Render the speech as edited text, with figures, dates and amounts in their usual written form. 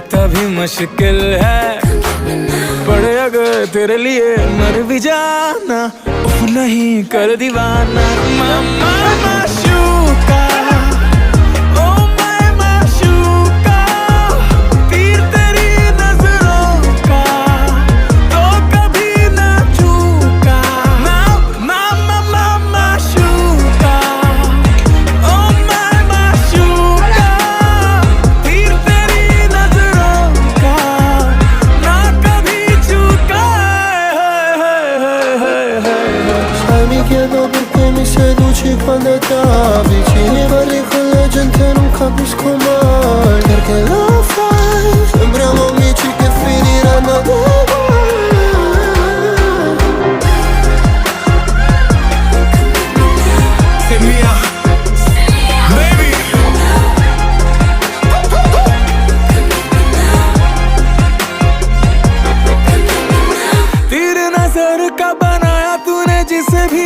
रहता भी मुश्किल है, पड़े अगर तेरे लिए मर भी जाना, उफ नहीं कर दीवाना। मामा माशूका, ओ मैं माशूका, तीर तेरी नजरों का तो कभी ना चूका। मामा माशूका, ओ मैं माशूका, तीर तेरी नजरों का ना कभी चूका। Sai, mi chiedo perché mi seduci quando è da vicini, parli con la gente non capisco mai perché lo fai. Sembriamo amici che finiranno uguali. Say mia, baby. तीर नजर का बनाया तूने जिसे भी